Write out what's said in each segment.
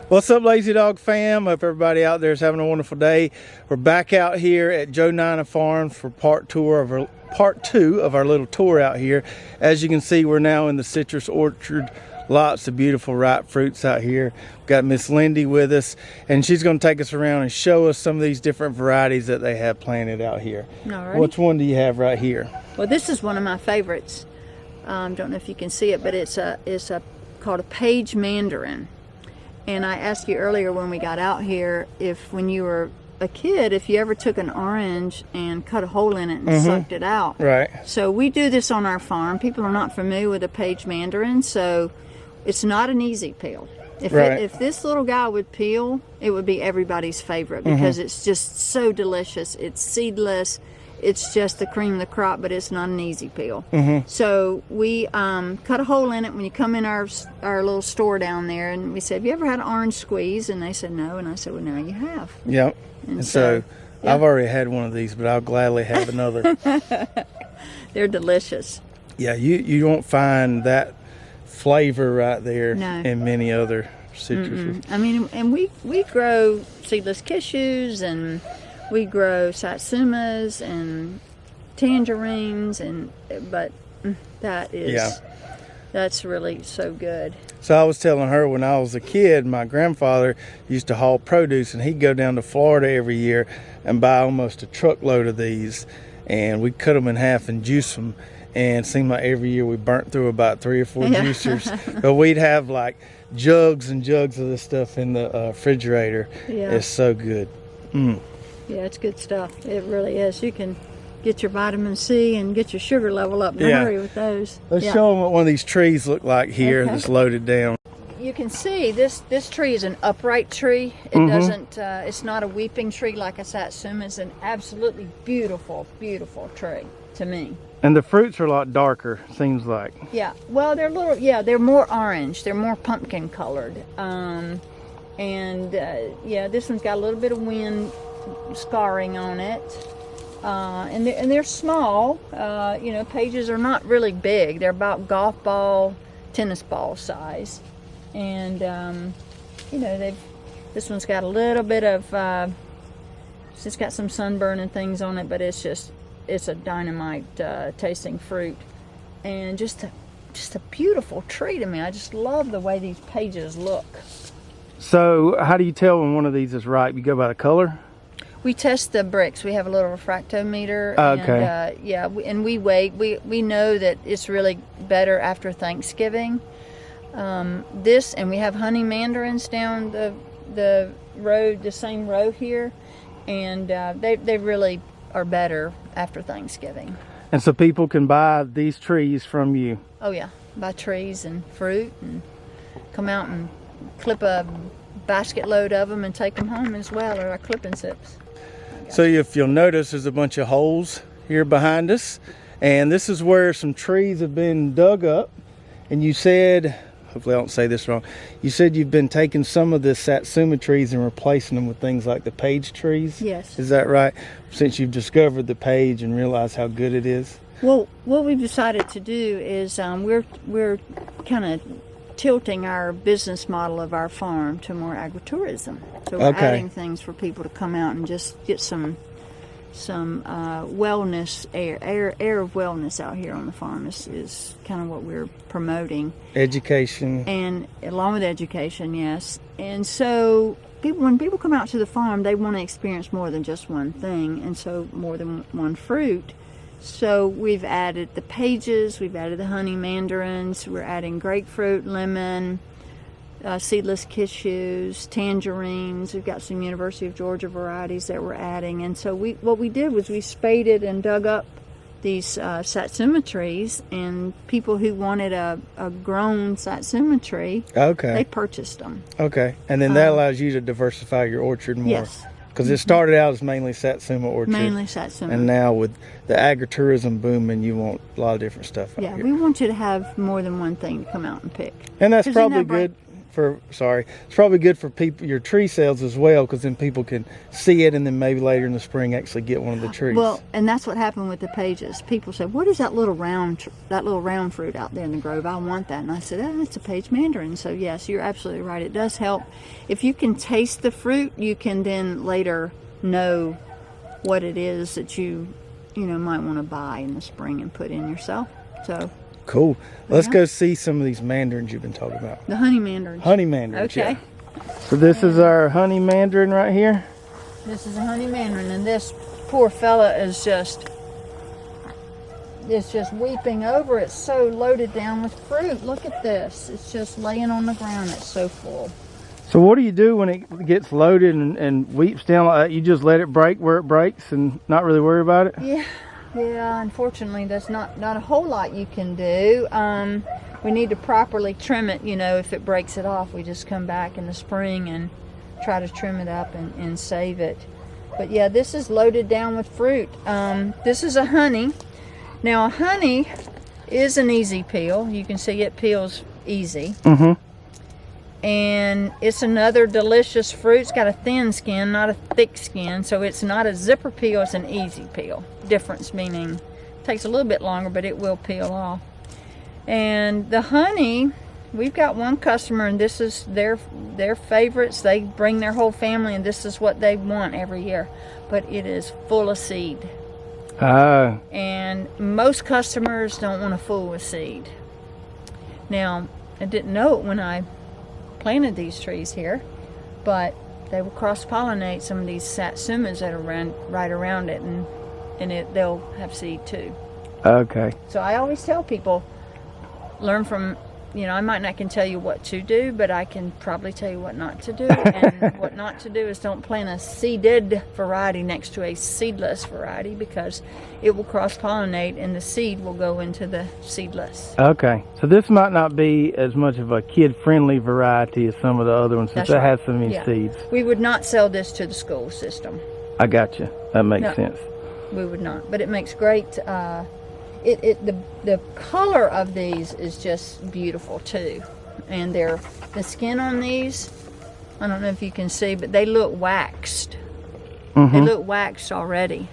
What's up, Lazy Dog fam? Hope everybody out there is having a wonderful day. We're back out here at JoNina Farm for part two of our little tour out here. As you can see, we're now in the citrus orchard. Lots of beautiful ripe fruits out here. We've got Miss Lindy with us, and she's going to take us around and show us some of these different varieties that they have planted out here. Alrighty. Which one do you have right here? Well, this is one of my favorites. Don't know if you can see it, but it's called a Page Mandarin. And I asked you earlier when we got out here, if when you were a kid, if you ever took an orange and cut a hole in it and sucked it out. Right. So we do this on our farm. People are not familiar with a Page Mandarin, so it's not an easy peel. If this little guy would peel, it would be everybody's favorite because it's just so delicious. It's seedless. It's just the cream of the crop, but it's not an easy peel. So we cut a hole in it when you come in our little store down there, and we said, have you ever had an orange squeeze? And they said no, and I said, well, now you have. Yep. And so yeah. I've already had one of these, but I'll gladly have another. They're delicious. Yeah, you won't find that flavor right there in many other citruses. I mean, and we grow seedless cashews, and we grow satsumas and tangerines, but that's really so good. So I was telling her, when I was a kid, my grandfather used to haul produce, and he'd go down to Florida every year and buy almost a truckload of these, and we'd cut them in half and juice them. And it seemed like every year we burnt through about 3 or 4 juicers. But we'd have like jugs and jugs of this stuff in the refrigerator. Yeah. It's so good. Yeah, it's good stuff. It really is. You can get your vitamin C and get your sugar level up in a hurry with those. Let's show them what one of these trees look like here that's loaded down. You can see this tree is an upright tree. It doesn't, it's not a weeping tree like a satsuma. It's an absolutely beautiful, beautiful tree to me. And the fruits are a lot darker, seems like. Yeah, well, they're more orange. They're more pumpkin colored. This one's got a little bit of wind scarring on it. And they're small. Pages are not really big. They're about golf ball, tennis ball size. And, this one's got a little bit of, it's got some sunburn and things on it, but it's a dynamite tasting fruit, and just a beautiful tree to me. I just love the way these pages look. So how do you tell when one of these is ripe? You go by the color? We test the bricks. We have a little refractometer. Okay. And we wait. We know that it's really better after Thanksgiving. And we have Honey Mandarins down the road, the same row here, and they really are better after Thanksgiving. And so people can buy these trees from you? Oh yeah, buy trees and fruit, and come out and clip a basket load of them and take them home as well, or our clipping sips. So if you'll notice, there's a bunch of holes here behind us, and this is where some trees have been dug up. And you said, hopefully I don't say this wrong, you said you've been taking some of the satsuma trees and replacing them with things like the page trees? Yes. Is that right? Since you've discovered the page and realized how good it is? Well, what we've decided to do is we're kind of tilting our business model of our farm to more agritourism. So we're adding things for people to come out and just get some wellness air of wellness out here on the farm is kind of what we're promoting. Education. And along with education, yes. And so when people come out to the farm, they want to experience more than just one thing, and so more than one fruit. So we've added the pages, we've added the honey mandarins, we're adding grapefruit, lemon, seedless cashews, tangerines. We've got some University of Georgia varieties that we're adding. And so what we did was we spaded and dug up these satsuma trees, and people who wanted a grown satsuma tree, they purchased them. Okay, and then that allows you to diversify your orchard more. Yes. Because it started out as mainly satsuma orchard. Mainly satsuma. And now with the agritourism booming, you want a lot of different stuff out here. Yeah, we want you to have more than one thing to come out and pick. And that's probably good for it's probably good for people, your tree sales as well, because then people can see it and then maybe later in the spring actually get one of the trees. Well, and that's what happened with the pages. People said, "What is that little round fruit out there in the grove? I want that." And I said, "Oh, it's a Page Mandarin." So yes, you're absolutely right. It does help. If you can taste the fruit, you can then later know what it is that you might want to buy in the spring and put in yourself. So cool. Let's go see some of these mandarins you've been talking about. the honey mandarins. Honey mandarins. Okay. Yeah. So this is our honey mandarin right here. This is a honey mandarin, and this poor fella is just weeping over. It's so loaded down with fruit. Look at this. It's just laying on the ground. It's so full. So what do you do when it gets loaded and weeps down like that? You just let it break where it breaks and not really worry about it? Yeah, unfortunately there's not a whole lot you can do. We need to properly trim it. If it breaks it off, we just come back in the spring and try to trim it up and save it. But yeah, this is loaded down with fruit. This is a honey. Now a honey is an easy peel. You can see it peels easy. Mm-hmm. And it's another delicious fruit. It's got a thin skin, not a thick skin, so it's not a zipper peel, it's an easy peel. Difference meaning it takes a little bit longer, but it will peel off. And the honey, we've got one customer, and this is their favorites. They bring their whole family, and this is what they want every year. But it is full of seed. And most customers don't want to fool with seed. Now, I didn't know it when I planted these trees here, but they will cross-pollinate some of these satsumas that are right around it, and they'll have seed too. Okay. So I always tell people, learn from, I might not can tell you what to do, but I can probably tell you what not to do. And what not to do is don't plant a seeded variety next to a seedless variety, because it will cross-pollinate and the seed will go into the seedless. Okay. So this might not be as much of a kid-friendly variety as some of the other ones, since it has so many seeds. We would not sell this to the school system. I got you. That makes sense. We would not. But it makes great... the color of these is just beautiful too, and the skin on these, I don't know if you can see, but they look waxed. Mm-hmm. They look waxed already.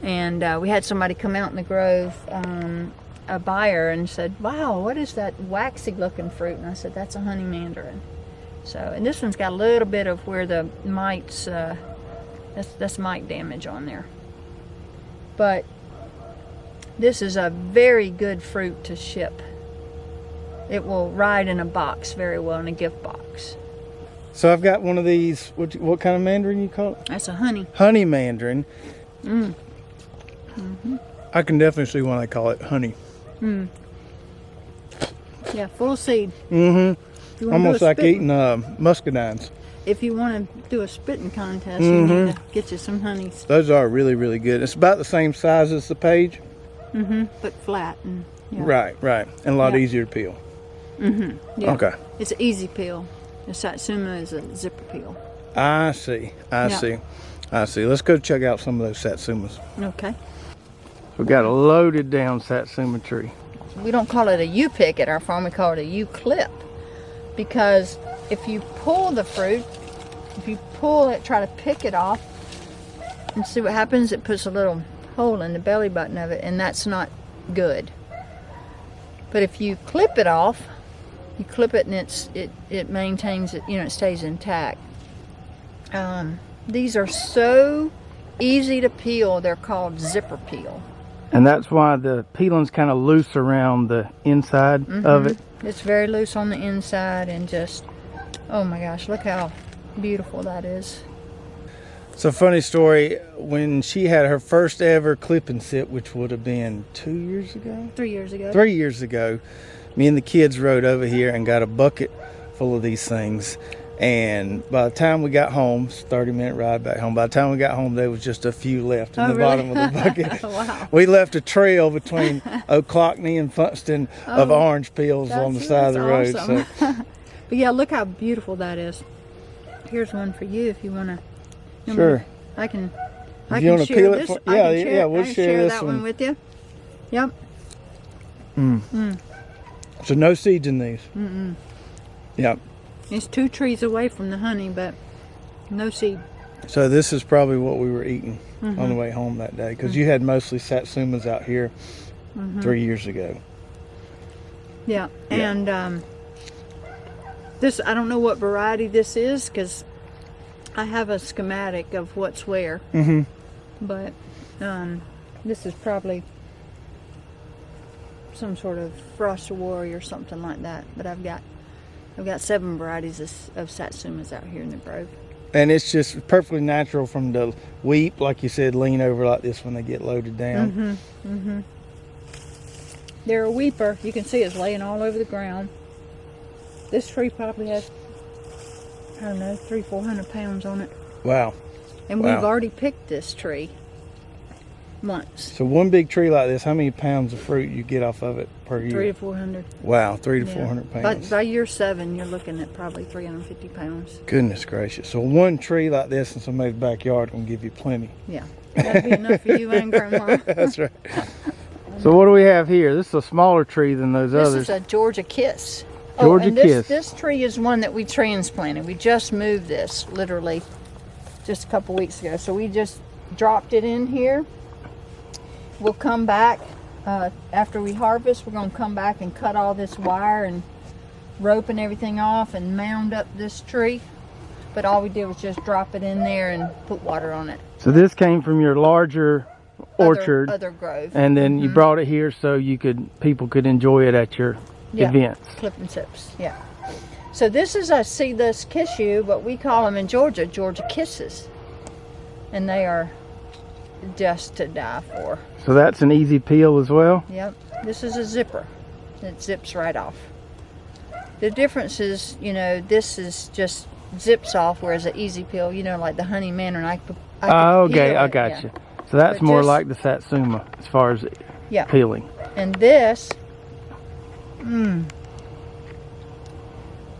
And we had somebody come out in the grove, a buyer, and said, "Wow, what is that waxy looking fruit?" And I said, "That's a honey mandarin." So, and this one's got a little bit of where the mites, that's mite damage on there, but this is a very good fruit to ship. It will ride in a box very well, in a gift box. So I've got one of these, what kind of mandarin you call it? That's a honey. Honey mandarin. Mm-hmm. I can definitely see why they call it honey. Yeah, full of seed. Mm-hmm. Almost like eating muscadines. If you want to do a spitting contest, you need to get you some honeys. Those are really, really good. It's about the same size as the Page. But flat. And, Right. And a lot easier to peel. Yeah. Okay. It's an easy peel. The Satsuma is a zipper peel. I see. Let's go check out some of those Satsumas. Okay. We've got a loaded down Satsuma tree. We don't call it a U-pick at our farm. We call it a U-clip. Because if you pull the fruit, try to pick it off, and see what happens, it puts a little hole in the belly button of it, and that's not good. But if you clip it off, you clip it and it maintains it, it stays intact. These are so easy to peel. They're called zipper peel. And that's why the peeling's kind of loose around the inside of it. It's very loose on the inside, and just, oh my gosh, look how beautiful that is. So funny story, when she had her first ever clip and sit, which would have been 2 years ago? 3 years ago. 3 years ago, me and the kids rode over here and got a bucket full of these things. And by the time we got home, it's a 30-minute ride back home, by the time we got home, there was just a few left in the bottom of the bucket. Wow. We left a trail between O'Clockney and Funston of orange peels on the side of the road. Awesome. So. But yeah, look how beautiful that is. Here's one for you if you want to. Sure. I can you want to peel it? Yeah, we'll share this that one with you. Yep. So no seeds in these. Yep. It's 2 trees away from the honey, but no seed. So this is probably what we were eating on the way home that day, because you had mostly Satsumas out here 3 years ago. Yeah, and this, I don't know what variety this is, because I have a schematic of what's where. But this is probably some sort of Frost Warrior or something like that. But I've got 7 varieties of Satsumas out here in the grove. And it's just perfectly natural from the weep, like you said, lean over like this when they get loaded down. They're a weeper. You can see it's laying all over the ground. This tree probably has, I don't know, 300-400 pounds on it. Wow. And Wow. we've already picked this tree once. So one big tree like this, how many pounds of fruit you get off of it per year? 300 to 400. Wow, 300 to 400 pounds. By year 7, you're looking at probably 350 pounds. Goodness gracious. So one tree like this in somebody's backyard can give you plenty. Yeah, that'd be enough for you and Grandma. That's right. So what do we have here? This is a smaller tree than those This others. is a Georgia Kiss. Georgia and Kiss. This tree is one that we transplanted. We just moved this, literally, just a couple weeks ago. So we just dropped it in here. We'll come back after we harvest. We're going to come back and cut all this wire and rope and everything off and mound up this tree. But all we did was just drop it in there and put water on it. So this came from your larger orchard, other grove, and then you brought it here so people could enjoy it at your events. Clip and sips. Yeah. So this is a seedless cashew, but we call them in Georgia Kisses, and they are just to die for. So that's an easy peel as well. Yep. This is a zipper. It zips right off. The difference is, this is just zips off, whereas an easy peel, like the Honey Mandarin, I could okay, peel I it, got you. So that's But more just- like the Satsuma as far as peeling. And this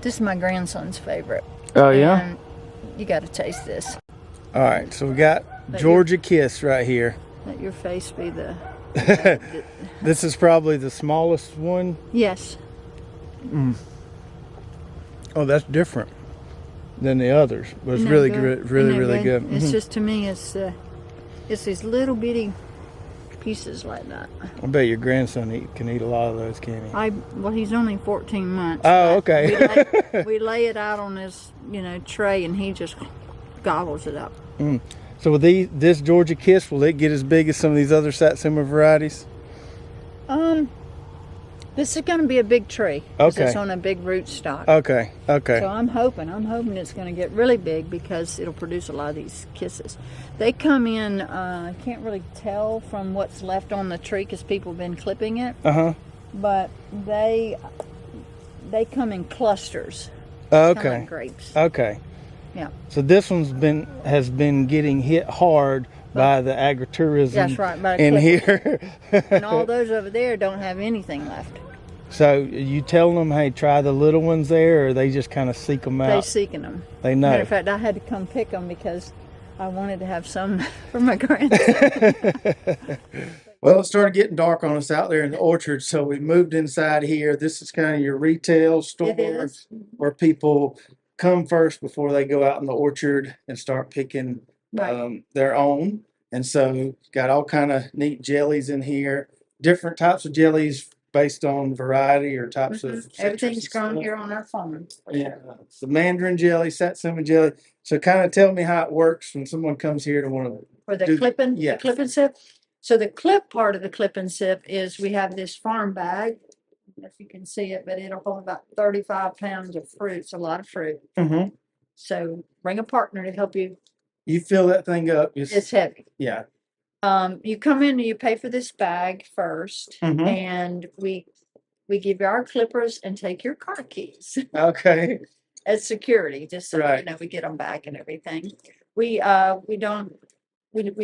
is my grandson's favorite. Oh yeah. And you got to taste this. All right, so we got Georgia Kiss right here. Let your face be the. This is probably the smallest one. Yes. Oh, that's different than the others, but it's Isn't that really good? good, really, Isn't that really good. It's just, to me, it's these little bitty pieces like that. I bet your grandson can eat a lot of those, can he? Well, he's only 14 months. Oh, but okay. We lay it out on this, tray, and he just gobbles it up. So with this Georgia Kiss, will it get as big as some of these other Satsuma varieties? This is going to be a big tree. 'Cause Okay. It's on a big root stock. Okay, okay. So I'm hoping it's going to get really big because it'll produce a lot of these kisses. They come in, I can't really tell from what's left on the tree because people have been clipping it. But they come in clusters. Kind of Okay. like grapes. Okay. Yeah. So this has been getting hit hard by the agritourism That's right, by the in clippers. here. And all those over there don't have anything left. So you tell them, hey, try the little ones there, or they just kind of seek them They out? seeking them. They know. Matter of fact, I had to come pick them because I wanted to have some for my grandson. Well, it started getting dark on us out there in the orchard, so we moved inside here. This is kind of your retail store is. where people come first before they go out in the orchard and start picking Right. their own. And so got all kind of neat jellies in here, different types of jellies based on variety or types of citrus Everything's and grown stuff. here on our farm. Yeah, it's the Mandarin jelly, Satsuma jelly. So kind of tell me how it works when someone comes here to want to. For the clip and sip. So the clip part of the clip and sip is we have this farm bag. If you can see it, but it'll hold about 35 pounds of fruit. It's a lot of fruit. So bring a partner to help you. You fill that thing up. It's heavy. Yeah. You come in and you pay for this bag first, and we give you our clippers and take your car keys Okay. as security, just so Right. we get them back and everything. We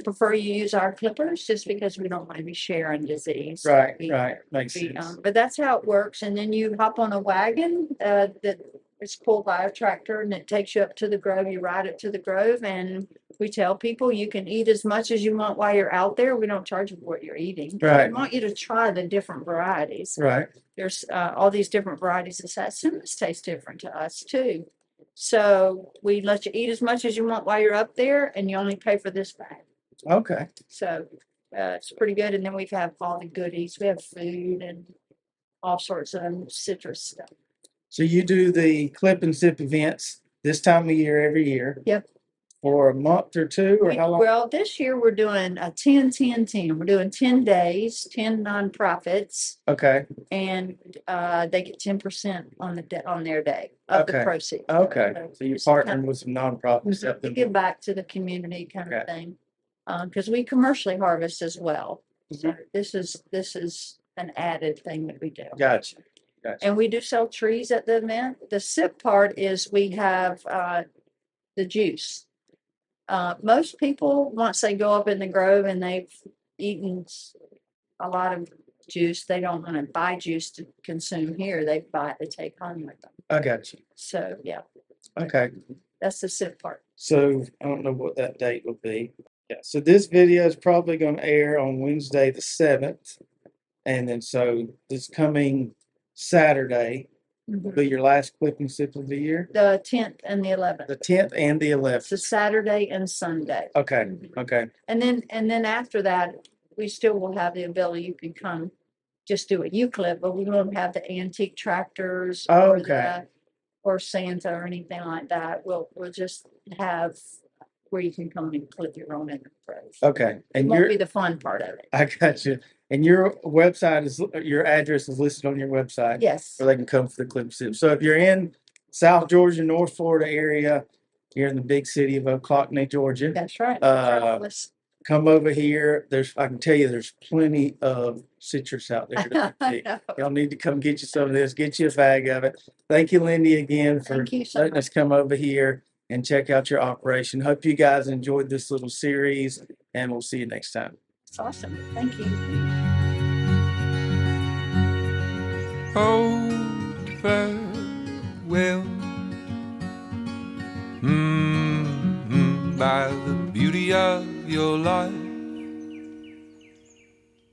prefer you use our clippers just because we don't want to be sharing disease. Right. We- Right. Makes sense. But that's how it works. And then you hop on a wagon that is pulled by a tractor, and it takes you up to the grove. You ride it to the grove, and we tell people you can eat as much as you want while you're out there. We don't charge you for what you're eating. Right. We want you to try the different varieties. Right. there's all these different varieties of Satsumas taste different to us too. So we let you eat as much as you want while you're up there, and you only pay for this bag. Okay. So it's pretty good. And then we have all the goodies. We have food and all sorts of citrus stuff. So you do the clip and sip events this time of year every year? Yep. For a month or two, or how long? Well, this year we're doing a 10-10-10. We're doing 10 days, 10 nonprofits. Okay. And they get 10% on their day of the proceeds. Okay. So you're partnering with some nonprofits. To give back to the community kind of thing. Because we commercially harvest as well. So this is an added thing that we do. Gotcha. And we do sell trees at the event. The sip part is we have the juice. Most people, once they go up in the grove and they've eaten a lot of juice, they don't want to buy juice to consume here. They buy it to take home with them. I got you. So, yeah. Okay. That's the sip part. So I don't know what that date will be. Yeah. So this video is probably going to air on Wednesday the 7th. And then so this coming Saturday will be your last clip and sip of the year? The 10th and the 11th. The 10th and the 11th. It's a Saturday and Sunday. Okay. Okay. And then after that, we still will have the ability, you can come just do a U-clip, but we won't have the antique tractors or Santa or anything like that. We'll just have where you can come and clip your own in the grove. Okay. And won't be the fun part of it. I got you. And your website your address is listed on your website. Yes. Where they can come for the clip sip. So if you're in South Georgia, North Florida area, you're in the big city of Ocklawaha, Georgia. That's right. Come over here. I can tell you there's plenty of citrus out there. Y'all need to come get you some of this, get you a bag of it. Thank you, Lindy, again for letting us come over here and check out your operation. Hope you guys enjoyed this little series, and we'll see you next time. It's awesome. Thank you. Oh, farewell. By the beauty of your life,